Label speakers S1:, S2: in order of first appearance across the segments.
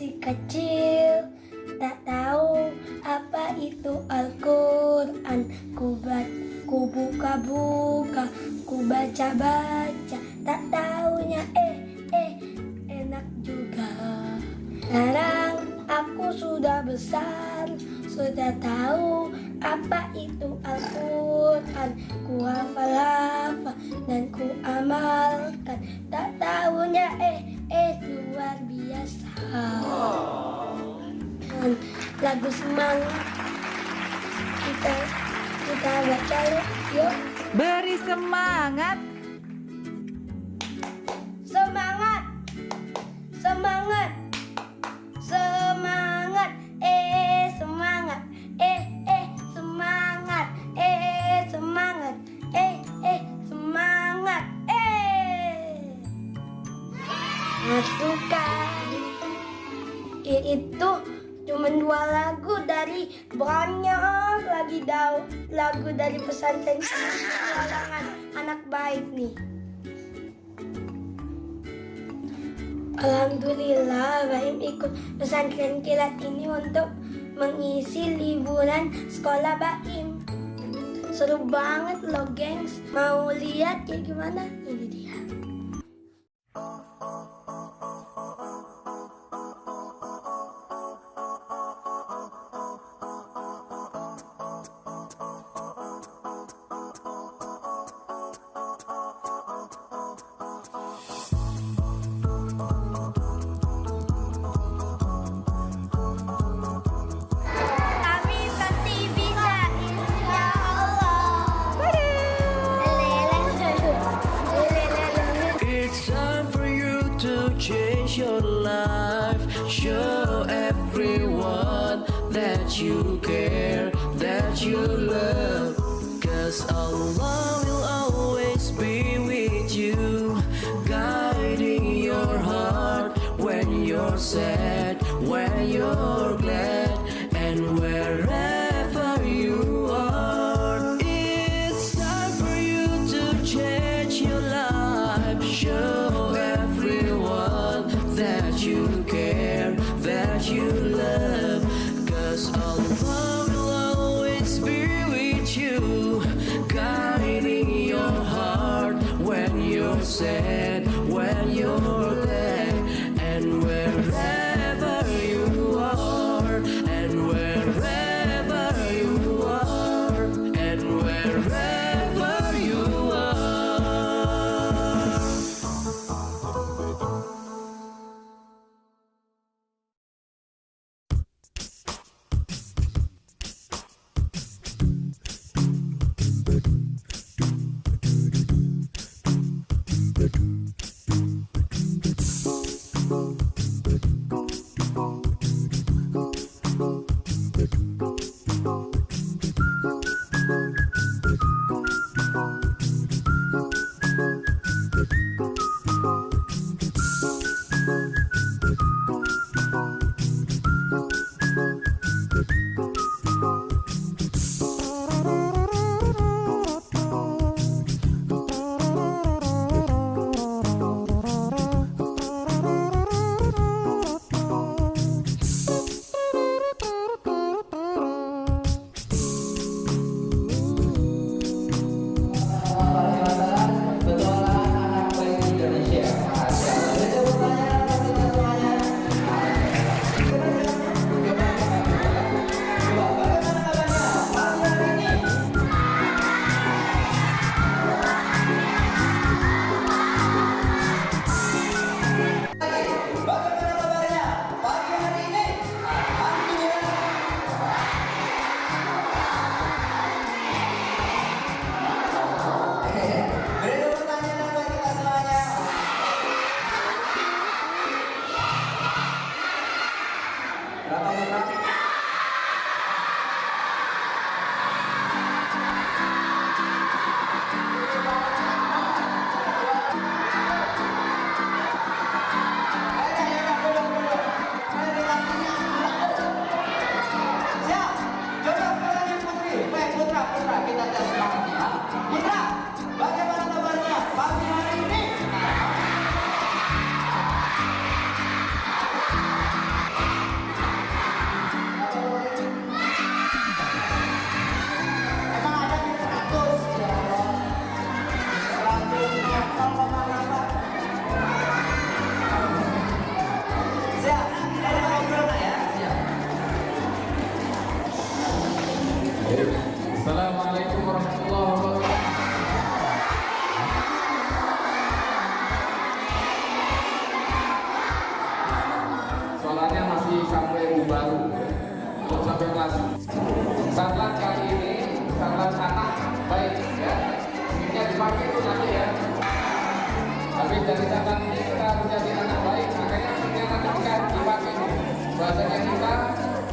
S1: masih kecil, tak tahu apa itu Al-Quran. Ku buka-buka, ku baca-baca, tak taunya enak juga. Sekarang aku sudah besar, sudah tahu apa itu Al-Quran. Ku hafal dan ku amalkan, tak taunya luar biasa. Lagu semangat kita baca yuk.
S2: Beri semangat.
S1: Semangat, semangat, semangat, semangat, semangat, semangat, semangat, Masukkan. Itu cuma 2 lagu dari banyak lagi lagu dari Pesantren Kilat Anak Baik nih. Alhamdulillah Baim ikut Pesantren Kilat ini untuk mengisi liburan sekolah Baim. Seru banget loh gengs. Mau lihat kayak gimana? Ini dia.
S3: Change your life, show everyone that you care, that you love. 'Cause Allah will always be with you, guiding your heart when you're sad, when you're glad, and wherever you are. It's time for you to change your life, show everyone that you care, that you love. 'Cause Allah will always be with you, guiding your heart when you're sad, when you're glad, and wherever you are, and wherever you are, and wherever you are.
S4: pagi itu nanti ya. Tapi dari catatan ini kita harus jadi anak baik. Makanya semuanya di pagi ini. Bahasanya kita,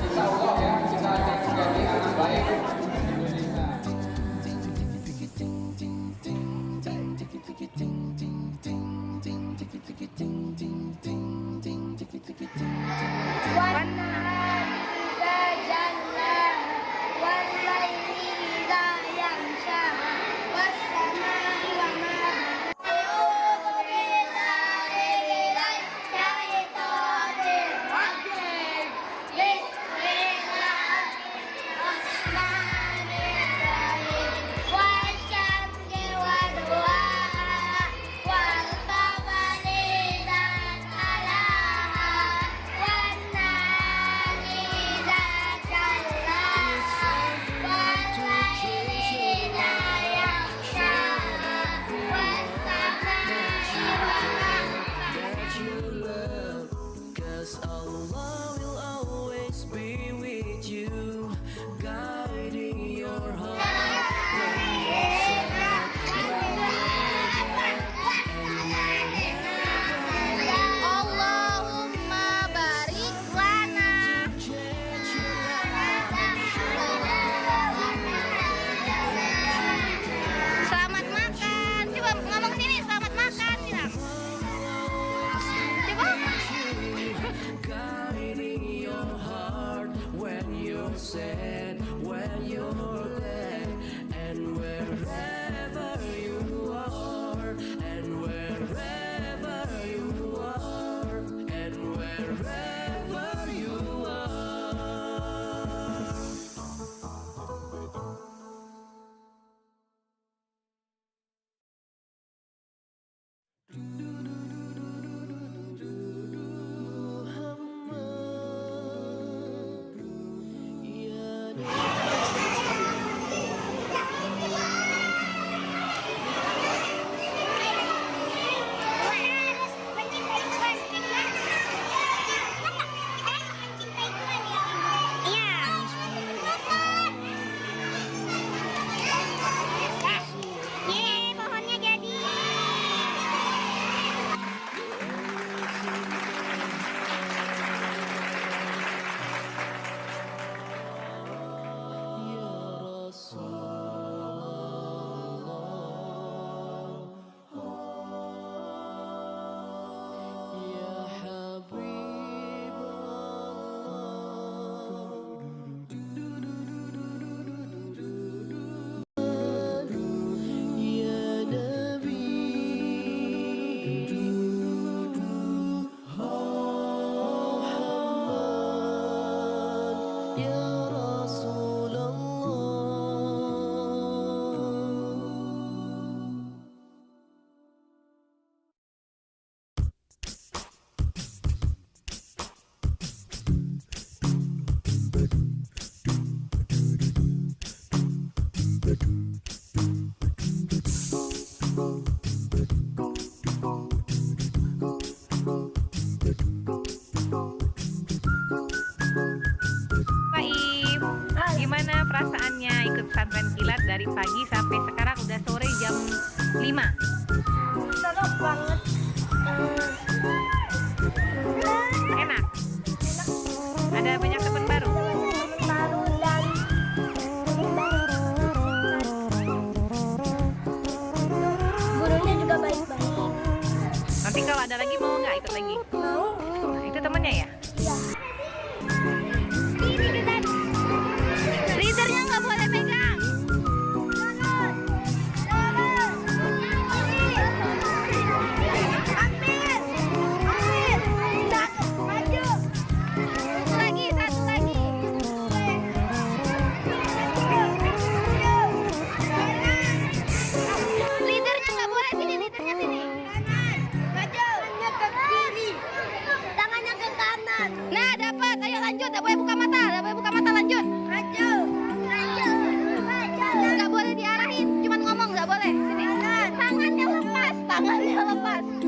S4: insya Allah ya, kita akan menjadi anak baik Indonesia.
S2: Gimana perasaannya ikut pesantren kilat dari pagi sampai sekarang udah sore jam 5?
S1: Seru banget.
S2: Enak? Ada banyak teman baru?
S1: Baru dan gurunya juga baik-baik.
S2: Nanti kalau ada lagi mau nggak ikut lagi?
S1: Mau?
S2: Nah, itu temennya ya?
S1: Iya.
S2: Leadernya nggak boleh pegang. Nah, dapat. Ayo lanjut. Nggak boleh buka mata. Nggak boleh buka mata. Lanjut. Nggak boleh diarahin. Cuman ngomong. Nggak boleh. Sini. Tangannya lepas. Tangannya lepas.